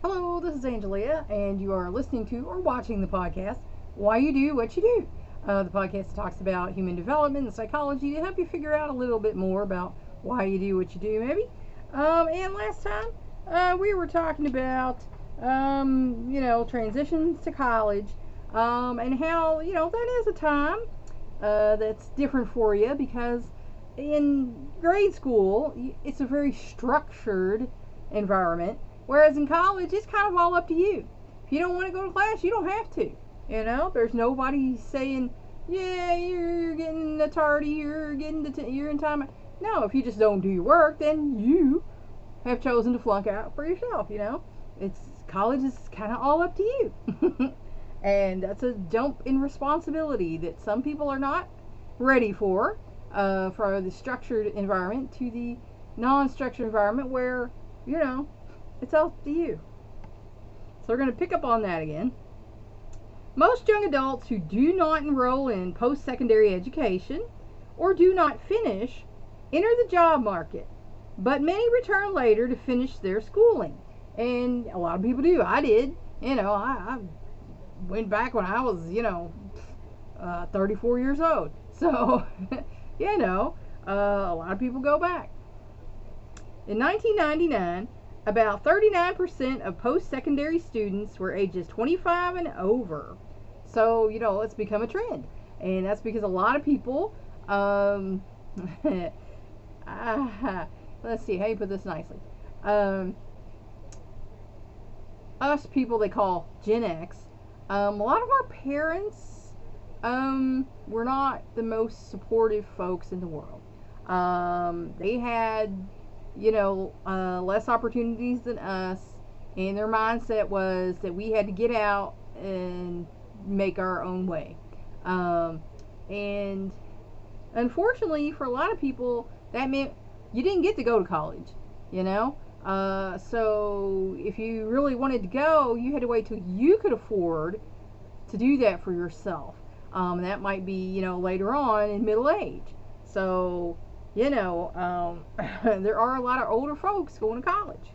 Hello, this is Angelia, and you are listening to or watching the podcast Why You Do What You Do. The podcast talks about human development and psychology to help you figure out a little bit more about why you do what you do, maybe. And last time, we were talking about, transitions to college, and how, that is a time that's different for you because in grade school, it's a very structured environment. Whereas in college, it's kind of all up to you. If you don't want to go to class, you don't have to. There's nobody saying, "Yeah, you're getting a tardy, you're in time." No, if you just don't do your work, then you have chosen to flunk out for yourself. It's college is kind of all up to you, and that's a jump in responsibility that some people are not ready for the structured environment to the non-structured environment where it's up to you. So we're going to pick up on that again. Most young adults who do not enroll in post-secondary education or do not finish enter the job market, but many return later to finish their schooling. And a lot of people do. I did. I went back when I was, 34 years old. So, a lot of people go back. In 1999, about 39% of post-secondary students were ages 25 and over. So, it's become a trend. And that's because a lot of people, let's see, how do you put this nicely? Us people they call Gen X, a lot of our parents were not the most supportive folks in the world. They had less opportunities than us, and their mindset was that we had to get out and make our own way. And unfortunately, for a lot of people, that meant you didn't get to go to college, so if you really wanted to go, you had to wait till you could afford to do that for yourself. That might be, later on in middle age. So there are a lot of older folks going to college.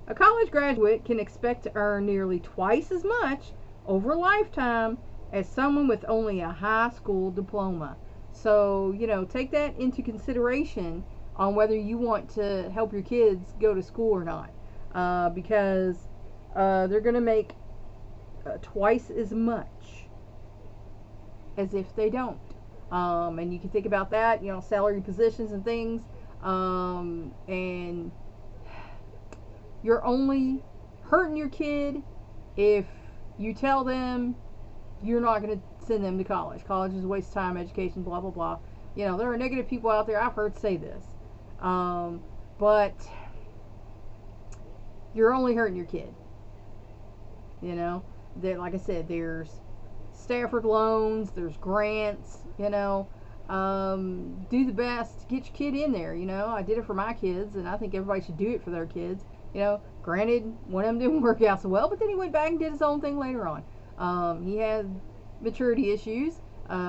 A college graduate can expect to earn nearly twice as much over a lifetime as someone with only a high school diploma. So, take that into consideration on whether you want to help your kids go to school or not. Because they're going to make twice as much as if they don't. And you can think about that, salary positions and things. And you're only hurting your kid if you tell them you're not going to send them to college. College is a waste of time, education, blah, blah, blah. There are negative people out there, I've heard say this. But you're only hurting your kid. That, like I said, there's Stafford loans, there's grants, do the best to get your kid in there. I did it for my kids, and I think everybody should do it for their kids. Granted, one of them didn't work out so well, but then he went back and did his own thing later on. He had maturity issues,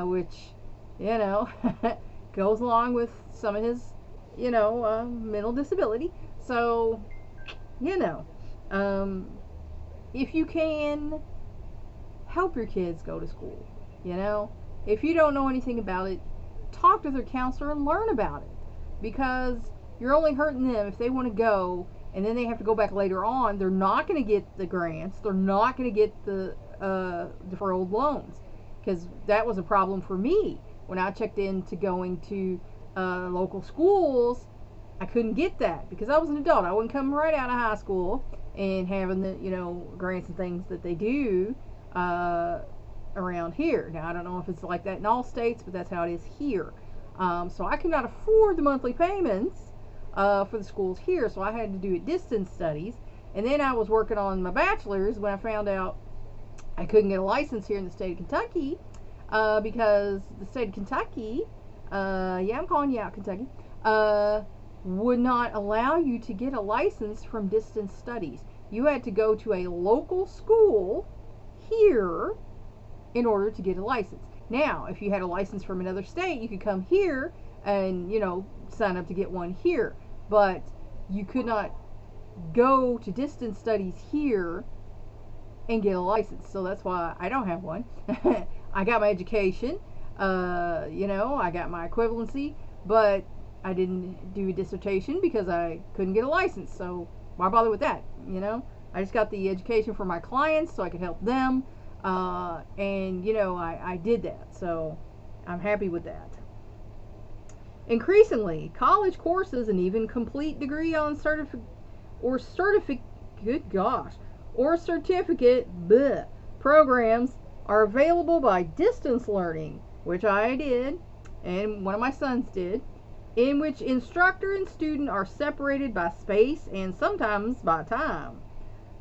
which, goes along with some of his, mental disability. So, if you can help your kids go to school, if you don't know anything about it, talk to their counselor and learn about it, because you're only hurting them if they want to go and then they have to go back later on. They're not going to get the grants, they're not going to get the deferred loans, because that was a problem for me when I checked into going to local schools. I couldn't get that because I was an adult. I wasn't coming right out of high school and having the grants and things that they do around here. Now, I don't know if it's like that in all states, but that's how it is here. So I could not afford the monthly payments for the schools here, so I had to do distance studies. And then I was working on my bachelor's when I found out I couldn't get a license here in the state of Kentucky, because the state of Kentucky, I'm calling you out, Kentucky, would not allow you to get a license from distance studies. You had to go to a local school here in order to get a license. Now, if you had a license from another state, you could come here and, sign up to get one here. But you could not go to distance studies here and get a license. So that's why I don't have one. I got my education, I got my equivalency, but I didn't do a dissertation because I couldn't get a license. So why bother with that? I just got the education for my clients so I could help them, and I did that. So I'm happy with that. Increasingly, college courses and even complete degree on certificate programs are available by distance learning, which I did and one of my sons did, in which instructor and student are separated by space and sometimes by time.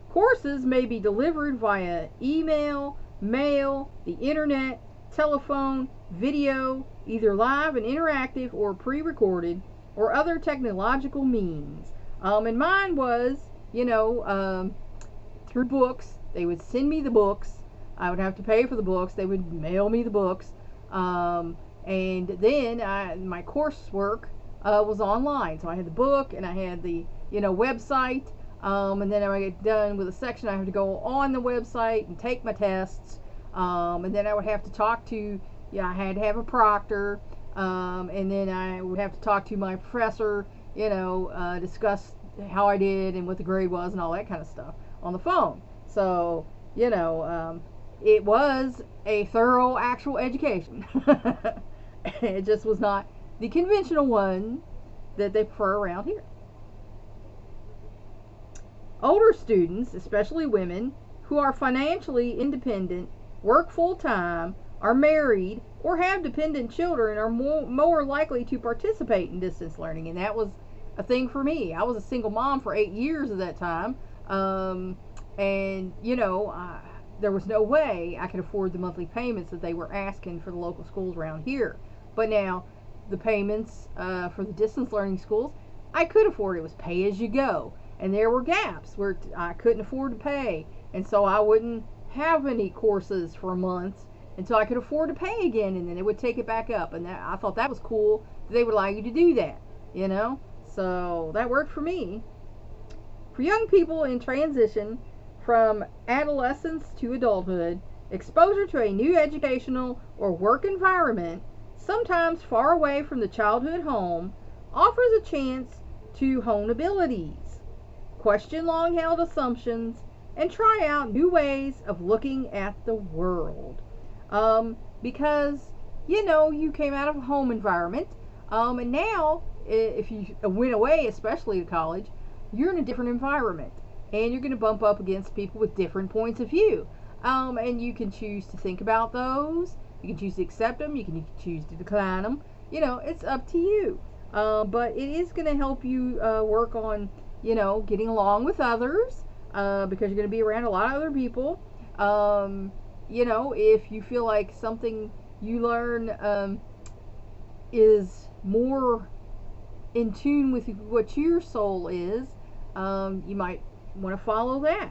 Courses may be delivered via email, mail, the internet, telephone, video, either live and interactive or pre-recorded, or other technological means. And mine was, through books. They would send me the books. I would have to pay for the books. They would mail me the books. And then my coursework was online. So I had the book and I had the, website. And then when I get done with a section, I have to go on the website and take my tests. And then I would have to talk to, I had to have a proctor. And then I would have to talk to my professor, discuss how I did and what the grade was and all that kind of stuff on the phone. So, it was a thorough actual education. It just was not the conventional one that they prefer around here. Older students, especially women, who are financially independent, work full-time, are married, or have dependent children are more likely to participate in distance learning. And that was a thing for me. I was a single mom for 8 years at that time. And, there was no way I could afford the monthly payments that they were asking for the local schools around here. But now, the payments for the distance learning schools, I could afford. It was pay as you go. And there were gaps where I couldn't afford to pay. And so I wouldn't have any courses for months until I could afford to pay again. And then it would take it back up. And I thought that was cool. They would allow you to do that, So that worked for me. For young people in transition from adolescence to adulthood, exposure to a new educational or work environment, sometimes far away from the childhood home, offers a chance to hone abilities, question long-held assumptions, and try out new ways of looking at the world. Because, you came out of a home environment, and now, if you went away, especially to college, you're in a different environment. And you're going to bump up against people with different points of view. And you can choose to think about those. You can choose to accept them. You can choose to decline them. It's up to you. But it is going to help you work on, getting along with others. Because you're going to be around a lot of other people. If you feel like something you learn is more in tune with what your soul is, you might want to follow that.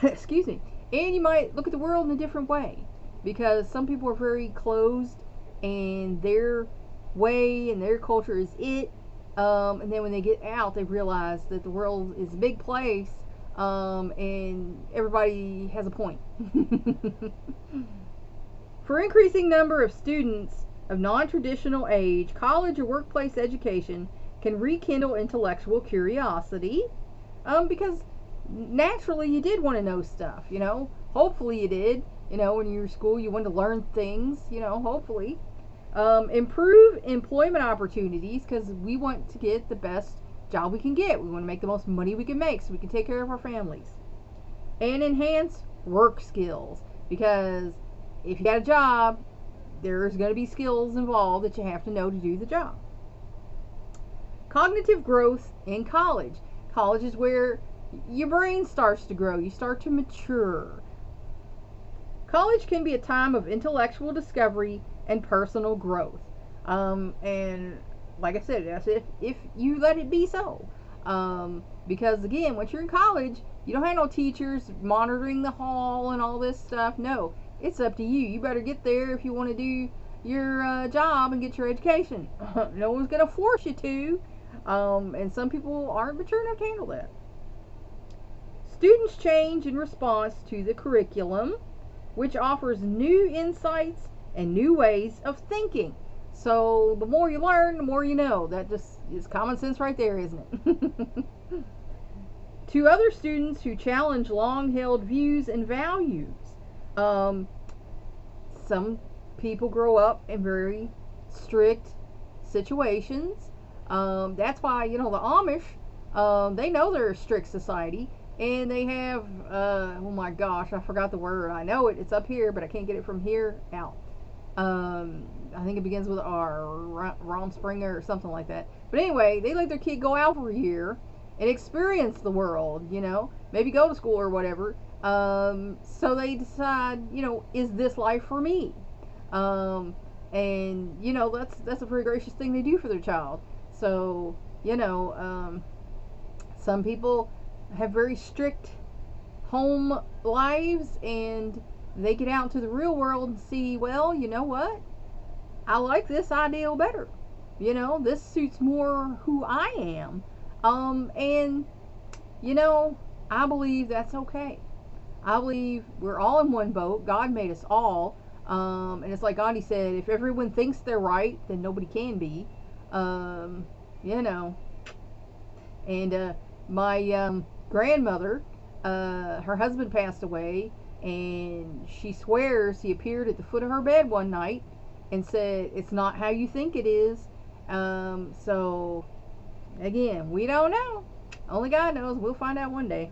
Excuse me. And you might look at the world in a different way, because some people are very closed and their way and their culture is it, and then when they get out they realize that the world is a big place, and everybody has a point. For increasing number of students of non-traditional age, college or workplace education can rekindle intellectual curiosity, because naturally you did want to know stuff, hopefully you did, when you were in school you wanted to learn things, hopefully. Improve employment opportunities, because we want to get the best job we can get. We want to make the most money we can make so we can take care of our families. And enhance work skills, because if you got a job, there's going to be skills involved that you have to know to do the job. Cognitive growth in college. College is where your brain starts to grow. You start to mature. College can be a time of intellectual discovery and personal growth. And like I said, that's if you let it be so. Because again, once you're in college, you don't have no teachers monitoring the hall and all this stuff. No, it's up to you. You better get there if you want to do your job and get your education. No one's going to force you to. And some people aren't mature enough to handle that. Students change in response to the curriculum, which offers new insights and new ways of thinking. So the more you learn, the more you know. That just is common sense right there, isn't it? To other students who challenge long-held views and values, some people grow up in very strict situations. That's why, the Amish, they know they're a strict society, and they have, oh my gosh, I forgot the word. I know it. It's up here, but I can't get it from here out. I think it begins with R, Romspringer or something like that. But anyway, they let their kid go out for a year and experience the world, maybe go to school or whatever. So they decide, is this life for me? And that's a very gracious thing they do for their child. So some people have very strict home lives, and they get out into the real world and see, well, you know what? I like this ideal better. This suits more who I am. And I believe that's okay. I believe we're all in one boat. God made us all. And it's like Gandhi said, if everyone thinks they're right, then nobody can be. And my grandmother, her husband passed away, and she swears he appeared at the foot of her bed one night and said, it's not how you think it is. So again, we don't know. Only God knows. We'll find out one day.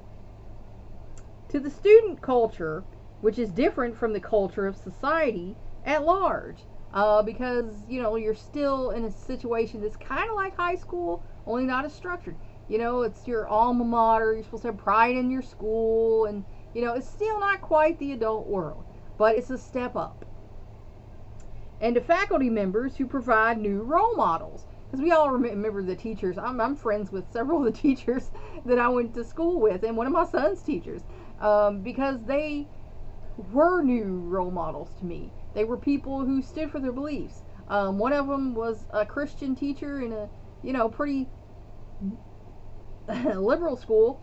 To the student culture, which is different from the culture of society at large, because you're still in a situation that's kind of like high school, only not as structured. It's your alma mater. You're supposed to have pride in your school, and it's still not quite the adult world, but it's a step up. And to faculty members who provide new role models, because we all remember the teachers. I'm friends with several of the teachers that I went to school with, and one of my son's teachers, because they were new role models to me. They were people who stood for their beliefs. One of them was a Christian teacher in a pretty liberal school.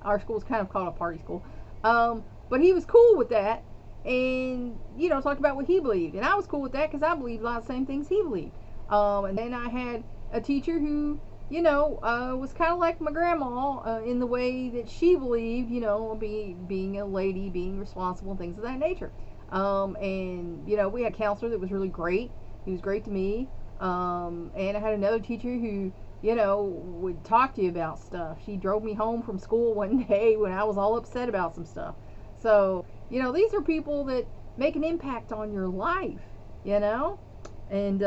Our school's kind of called a party school, but he was cool with that, and talked about what he believed, and I was cool with that because I believed a lot of the same things he believed. And then I had a teacher who was kind of like my grandma in the way that she believed, being a lady, being responsible, and things of that nature. And we had a counselor that was really great. He was great to me. And I had another teacher who would talk to you about stuff. She drove me home from school one day when I was all upset about some stuff. So, these are people that make an impact on your life, And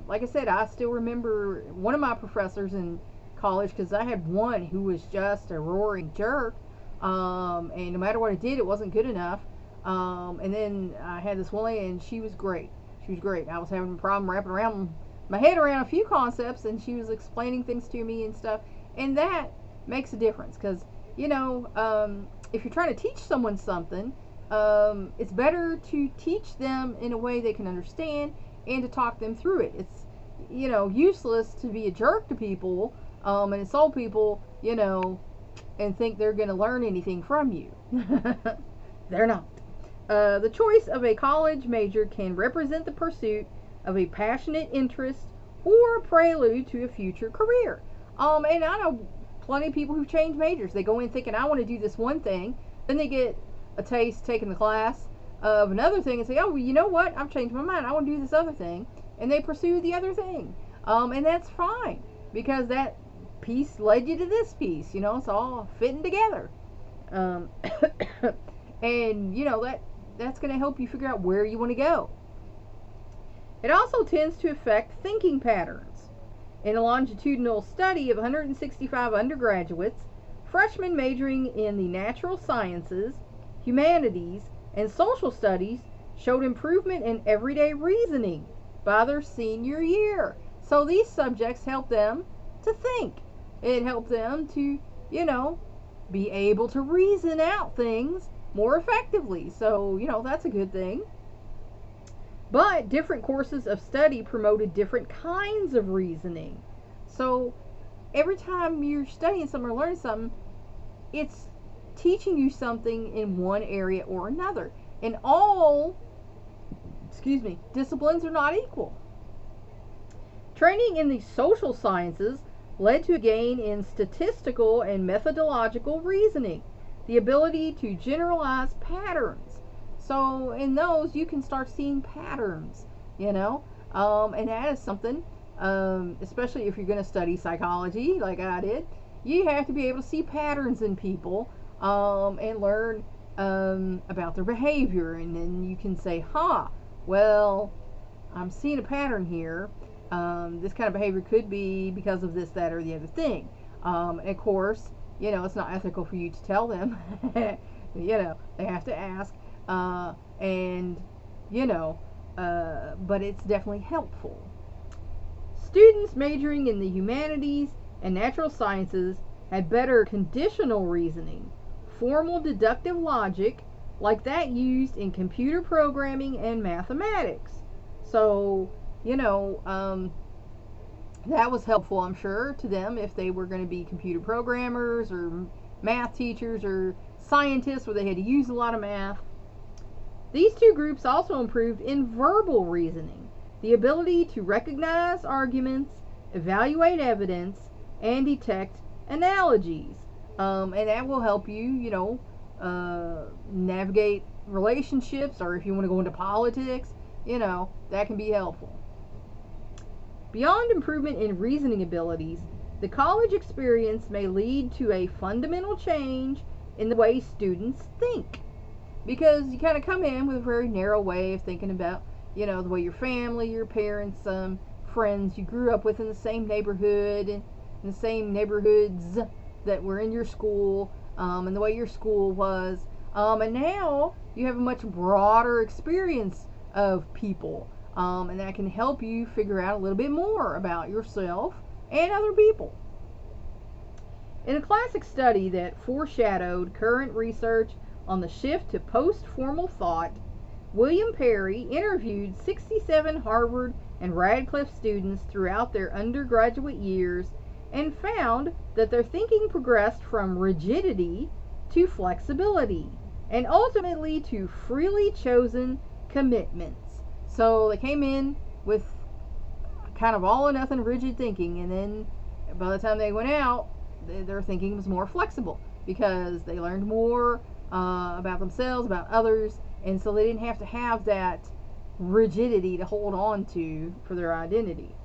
like I said, I still remember one of my professors in college, because I had one who was just a roaring jerk. And no matter what I did, it wasn't good enough. And then I had this one lady, and she was great. She was great. I was having a problem wrapping around my head around a few concepts, and she was explaining things to me and stuff, and that makes a difference, because if you're trying to teach someone something, it's better to teach them in a way they can understand and to talk them through it. It's useless to be a jerk to people and insult people, and think they're going to learn anything from you. They're not. The choice of a college major can represent the pursuit of a passionate interest or a prelude to a future career. And I know plenty of people who change majors. They go in thinking, I want to do this one thing, then they get a taste taking the class of another thing and say, oh, well, you know what, I've changed my mind, I want to do this other thing, and they pursue the other thing. And that's fine, because that piece led you to this piece. It's all fitting together. And that's going to help you figure out where you want to go. It also tends to affect thinking patterns. In a longitudinal study of 165 undergraduates, freshmen majoring in the natural sciences, humanities, and social studies showed improvement in everyday reasoning by their senior year. So these subjects help them to think. It helped them to, be able to reason out things more effectively. So, that's a good thing. But different courses of study promoted different kinds of reasoning. So, every time you're studying something or learning something, it's teaching you something in one area or another. And all, disciplines are not equal. Training in the social sciences led to a gain in statistical and methodological reasoning, the ability to generalize patterns. So in those, you can start seeing patterns, and that is something, especially if you're going to study psychology like I did, you have to be able to see patterns in people, and learn about their behavior. And then you can say, well, I'm seeing a pattern here. This kind of behavior could be because of this, that, or the other thing. And of course, it's not ethical for you to tell them. They have to ask. But it's definitely helpful. Students majoring in the humanities and natural sciences had better conditional reasoning, formal deductive logic, like that used in computer programming and mathematics. So, that was helpful, I'm sure, to them if they were going to be computer programmers or math teachers or scientists where they had to use a lot of math. These two groups also improved in verbal reasoning, the ability to recognize arguments, evaluate evidence, and detect analogies. And that will help you, navigate relationships, or if you want to go into politics, that can be helpful. Beyond improvement in reasoning abilities, the college experience may lead to a fundamental change in the way students think. Because you kind of come in with a very narrow way of thinking about, the way your family, your parents, friends you grew up with in the same neighborhood, and in the same neighborhoods that were in your school, and the way your school was. And now you have a much broader experience of people. And that can help you figure out a little bit more about yourself and other people. In a classic study that foreshadowed current research on the shift to post-formal thought, William Perry interviewed 67 Harvard and Radcliffe students throughout their undergraduate years and found that their thinking progressed from rigidity to flexibility and ultimately to freely chosen commitments. So they came in with kind of all or nothing rigid thinking, and then by the time they went out, their thinking was more flexible because they learned more about themselves, about others, and so they didn't have to have that rigidity to hold on to for their identity.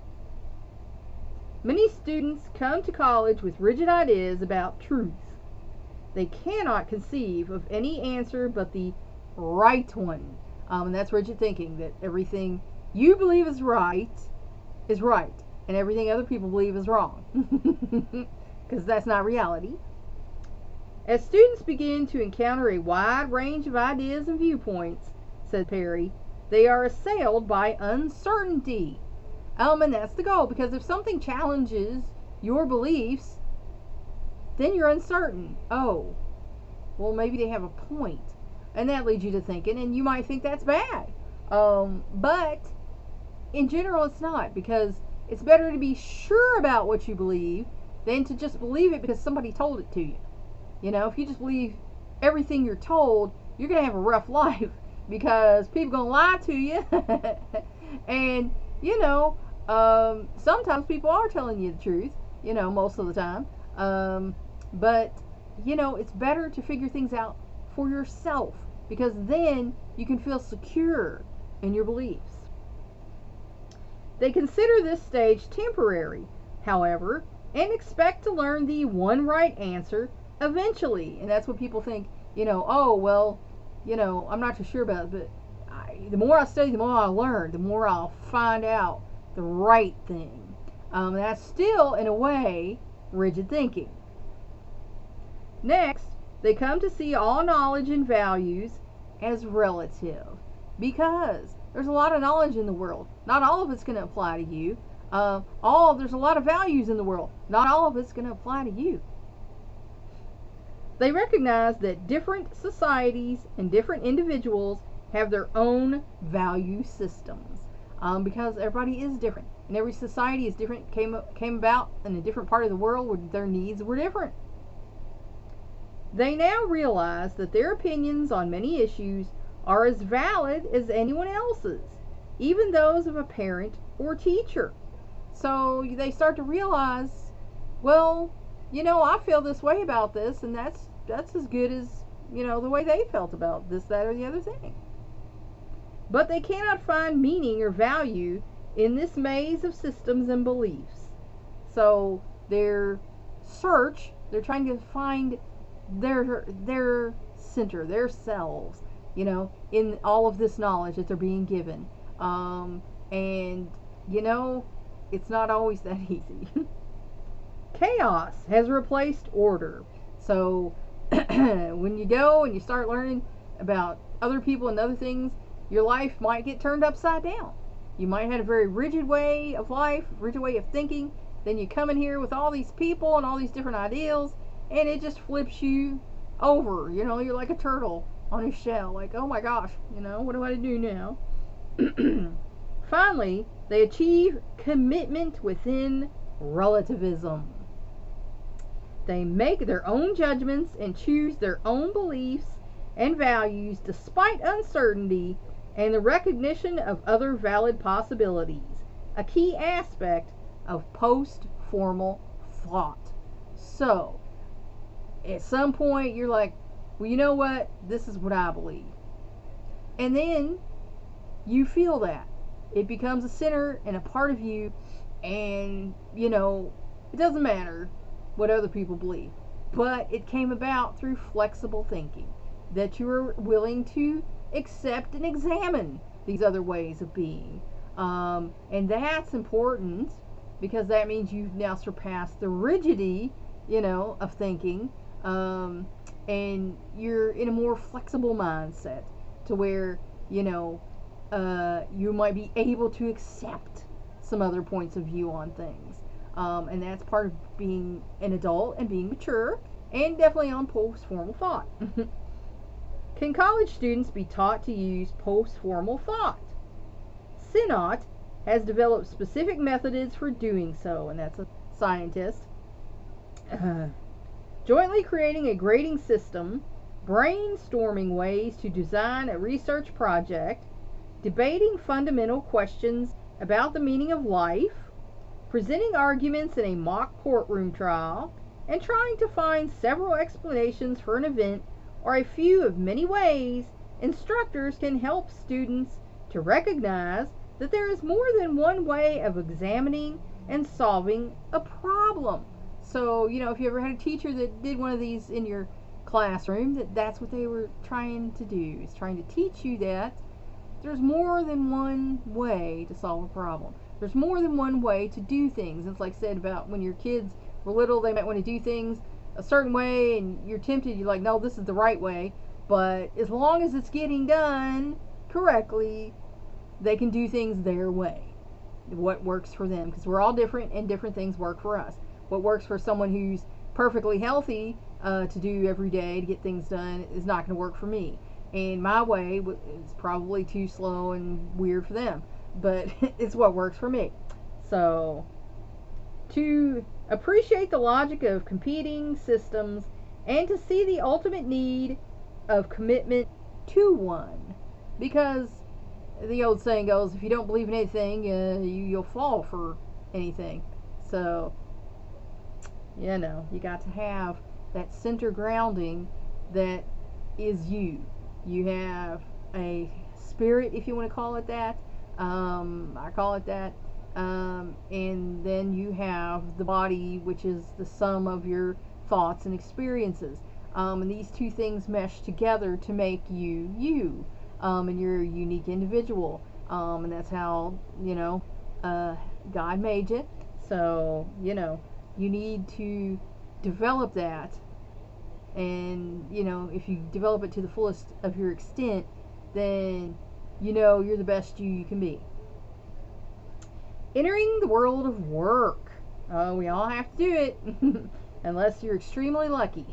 Many students come to college with rigid ideas about truth. They cannot conceive of any answer but the right one. And that's rigid thinking, that everything you believe is right, and everything other people believe is wrong. Because that's not reality. As students begin to encounter a wide range of ideas and viewpoints, said Perry, they are assailed by uncertainty. And that's the goal, because if something challenges your beliefs, then you're uncertain. Oh, well, maybe they have a point. And that leads you to thinking, and you might think that's bad. But in general, it's not, because it's better to be sure about what you believe than to just believe it because somebody told it to you. If you just believe everything you're told, you're going to have a rough life because people are going to lie to you. And, sometimes people are telling you the truth, most of the time. But, it's better to figure things out for yourself, because then you can feel secure in your beliefs. They consider this stage temporary, however, and expect to learn the one right answer eventually. And that's what people think, I'm not too sure about it, but the more I study, the more I learn, the more I'll find out the right thing. That's still, in a way, rigid thinking. Next, they come to see all knowledge and values as relative, because there's a lot of knowledge in the world. Not all of it's going to apply to you. There's a lot of values in the world. Not all of it's going to apply to you. They recognize that different societies and different individuals have their own value systems. because everybody is different, and every society is different, came about in a different part of the world where their needs were different. They now realize that their opinions on many issues are as valid as anyone else's, even those of a parent or teacher. So they start to realize, well, I feel this way about this, and that's as good as, the way they felt about this, that, or the other thing. But they cannot find meaning or value in this maze of systems and beliefs. So their search, they're trying to find their center, their selves, in all of this knowledge that they're being given. And it's not always that easy. Chaos has replaced order. So when you go and you start learning about other people and other things, your life might get turned upside down. You might have a very rigid way of life, rigid way of thinking. Then you come in here with all these people and all these different ideals, and it just flips you over. You're like a turtle on his shell. Like, oh my gosh, what do I do now? Finally, they achieve commitment within relativism. They make their own judgments and choose their own beliefs and values despite uncertainty and the recognition of other valid possibilities, a key aspect of post-formal thought. So, at some point, you're like, well, you know what? This is what I believe. And then you feel that. It becomes a center and a part of you, and, it doesn't matter what other people believe. But it came about through flexible thinking, that you are willing to accept and examine these other ways of being. And that's important, because that means you've now surpassed the rigidity, of thinking, and you're in a more flexible mindset to where, you might be able to accept some other points of view on things. And that's part of being an adult and being mature, and definitely on post-formal thought. Can college students be taught to use post-formal thought? Sinnott has developed specific methods for doing so, and that's a scientist. Jointly creating a grading system, brainstorming ways to design a research project, debating fundamental questions about the meaning of life, presenting arguments in a mock courtroom trial, and trying to find several explanations for an event are a few of many ways instructors can help students to recognize that there is more than one way of examining and solving a problem. So, if you ever had a teacher that did one of these in your classroom, that's what they were trying to do, is trying to teach you that there's more than one way to solve a problem. There's more than one way to do things. It's like I said about when your kids were little, they might want to do things a certain way, and you're tempted, you're like, no, this is the right way. But as long as it's getting done correctly, they can do things their way, what works for them, because we're all different and different things work for us. What works for someone who's perfectly healthy to do every day to get things done is not going to work for me, and my way is probably too slow and weird for them, but it's what works for me. So to appreciate the logic of competing systems and to see the ultimate need of commitment to one, because the old saying goes, if you don't believe in anything, you'll fall for anything. So you got to have that center grounding that is you. You have a spirit, if you want to call it that. I call it that. And then you have the body, which is the sum of your thoughts and experiences. And these two things mesh together to make you. And you're a unique individual. And that's how, God made you. So, you need to develop that. And, if you develop it to the fullest of your extent, then, you're the best you can be. Entering the world of work. We all have to do it. Unless you're extremely lucky.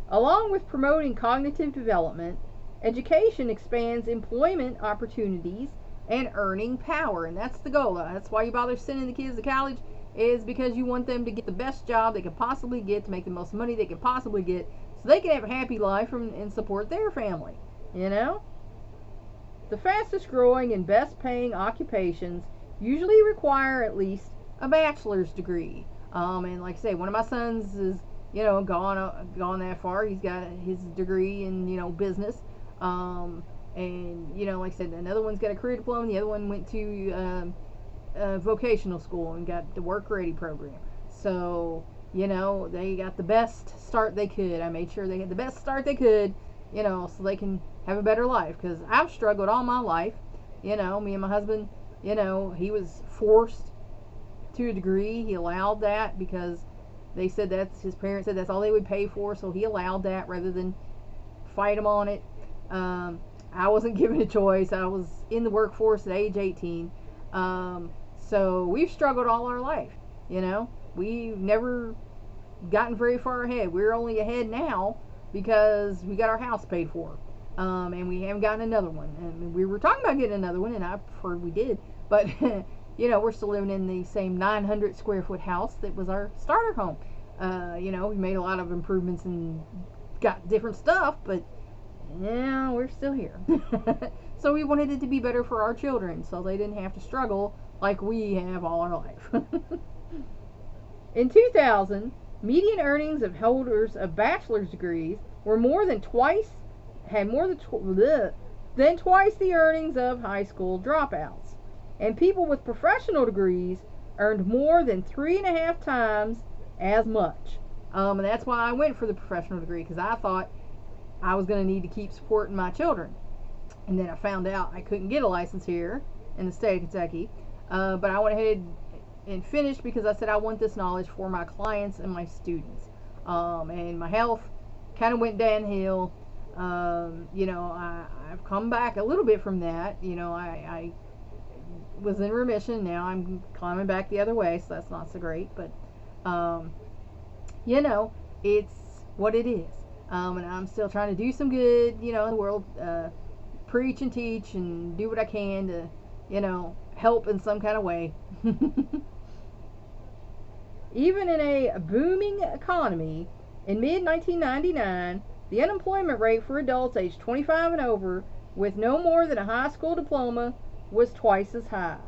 Along with promoting cognitive development, Education expands employment opportunities and earning power, and that's the goal. That's why you bother sending the kids to college, is because you want them to get the best job they can possibly get, to make the most money they can possibly get, so they can have a happy life and support their family. You know? The fastest growing and best paying occupations usually require at least a bachelor's degree. And like I say, one of my sons is, gone that far. He's got his degree in, business. And, like I said, another one's got a career diploma, and the other one went to vocational school and got the work ready program. So, they got the best start they could. I made sure they had the best start they could, so they can have a better life. Because I've struggled all my life. Me and my husband, he was forced to a degree. He allowed that because they said his parents said that's all they would pay for, so he allowed that rather than fight him on it. I wasn't given a choice. I was in the workforce at age 18. So we've struggled all our life. We've never gotten very far ahead. We're only ahead now because we got our house paid for. And we haven't gotten another one. And we were talking about getting another one, and I preferred we did. But, we're still living in the same 900 square foot house that was our starter home. We made a lot of improvements and got different stuff, but, we're still here. So we wanted it to be better for our children, so they didn't have to struggle like we have all our life. In 2000, median earnings of holders of bachelor's degrees were more than twice the earnings of high school dropouts. And people with professional degrees earned more than 3.5 times as much. And that's why I went for the professional degree, because I thought I was going to need to keep supporting my children. And then I found out I couldn't get a license here in the state of Kentucky. But I went ahead and finished because I said I want this knowledge for my clients and my students. And my health kind of went downhill. I've come back a little bit from that. I was in remission. Now I'm climbing back the other way, so that's not so great. But, it's what it is. And I'm still trying to do some good, in the world. Preach and teach and do what I can to, help in some kind of way. Even in a booming economy, in mid-1999, the unemployment rate for adults aged 25 and over with no more than a high school diploma was twice as high.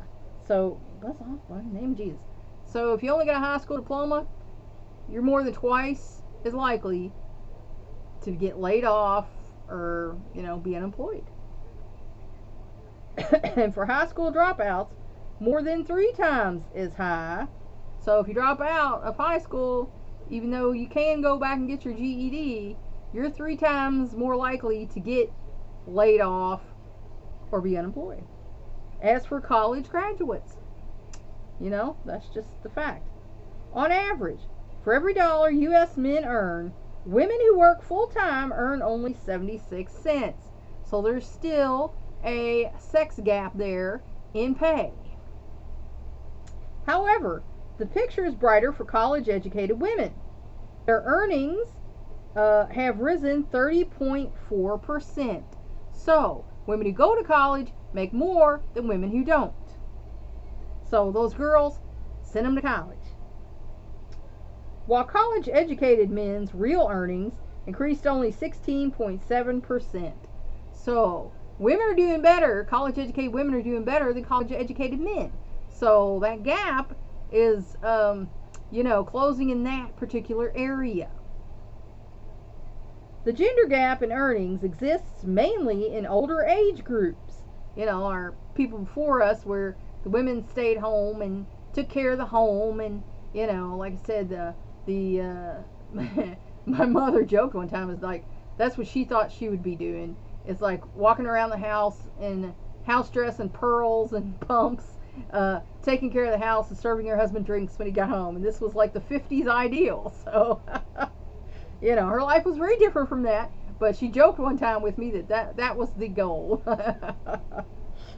So, that's all, in the name of Jesus. So, if you only got a high school diploma, you're more than twice as likely to get laid off or, be unemployed. And for high school dropouts, more than 3 times as high. So, if you drop out of high school, even though you can go back and get your GED, you're 3 times more likely to get laid off or be unemployed. As for college graduates, that's just the fact. On average, for every dollar U.S. men earn, women who work full-time earn only 76 cents. So there's still a sex gap there in pay. However, the picture is brighter for college-educated women. Their earnings have risen 30.4%. So, women who go to college make more than women who don't. So, those girls, send them to college. While college-educated men's real earnings increased only 16.7%. So, women are doing better, college-educated women are doing better than college-educated men. So, that gap is, closing in that particular area. The gender gap in earnings exists mainly in older age groups. Our people before us, where the women stayed home and took care of the home, and like I said, my mother joked one time, is like, that's what she thought she would be doing. It's like walking around the house in house dress and pearls and pumps, taking care of the house and serving her husband drinks when he got home. And this was like the 50s ideal. So, her life was very different from that. But she joked one time with me that was the goal.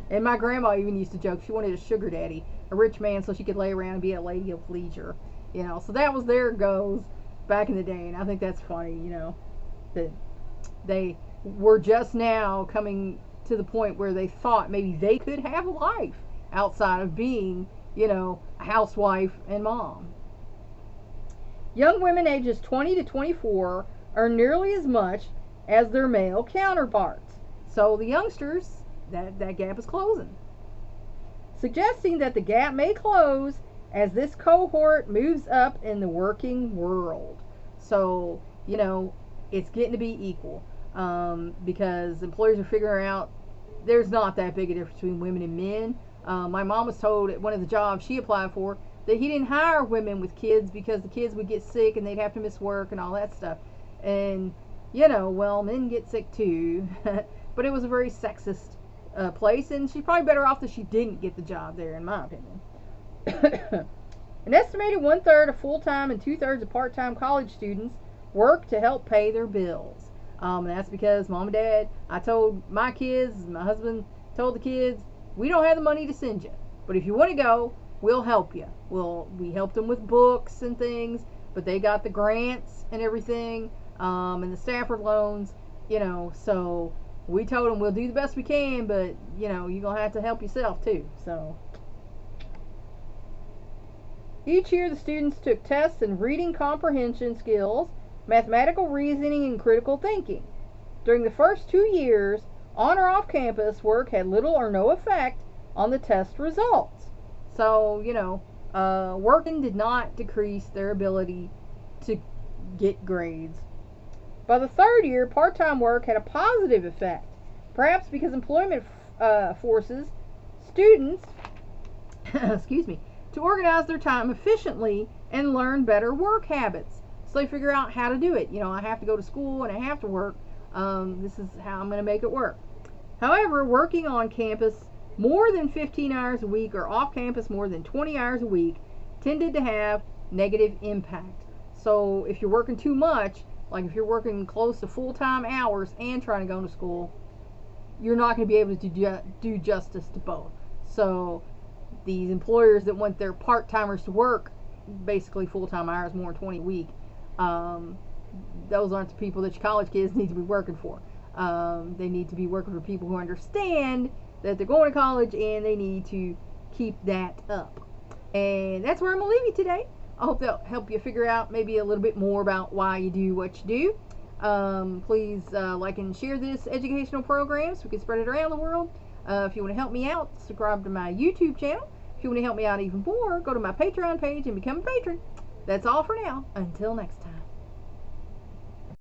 And my grandma even used to joke she wanted a sugar daddy, a rich man, so she could lay around and be a lady of leisure. So that was their goals back in the day. And I think that's funny, that were just now coming to the point where they thought maybe they could have a life outside of being, a housewife and mom. Young women ages 20 to 24 earn nearly as much as their male counterparts. So the youngsters, that gap is closing. Suggesting that the gap may close as this cohort moves up in the working world. So, it's getting to be equal, because employers are figuring out there's not that big a difference between women and men. My mom was told at one of the jobs she applied for that he didn't hire women with kids because the kids would get sick and they'd have to miss work and all that stuff. And, well, men get sick too. But it was a very sexist place, and she's probably better off that she didn't get the job there, in my opinion. An estimated 1/3 of full-time and 2/3 of part-time college students work to help pay their bills. That's because mom and dad, I told my kids, my husband told the kids, we don't have the money to send you, but if you want to go, we'll help you. We helped them with books and things, but they got the grants and everything, and the Stafford loans, so we told them we'll do the best we can, but you're gonna have to help yourself too. So each year the students took tests in reading comprehension skills, mathematical reasoning, and critical thinking. During the first 2 years, on or off campus work had little or no effect on the test results. So, working did not decrease their ability to get grades. By the 3rd year, part-time work had a positive effect, perhaps because employment forces students to organize their time efficiently and learn better work habits. So they figure out how to do it. I have to go to school and I have to work. This is how I'm going to make it work. However, working on campus more than 15 hours a week or off campus more than 20 hours a week tended to have negative impact. So if you're working too much, like if you're working close to full-time hours and trying to go to school, you're not going to be able to do justice to both. So these employers that want their part-timers to work basically full-time hours, more than 20 a week, those aren't the people that your college kids need to be working for. They need to be working for people who understand that they're going to college and they need to keep that up. And that's where I'm going to leave you today. I hope that'll help you figure out maybe a little bit more about why you do what you do. Please like and share this educational program so we can spread it around the world. If you want to help me out, subscribe to my YouTube channel. If you want to help me out even more, go to my Patreon page and become a patron. That's all for now. Until next time.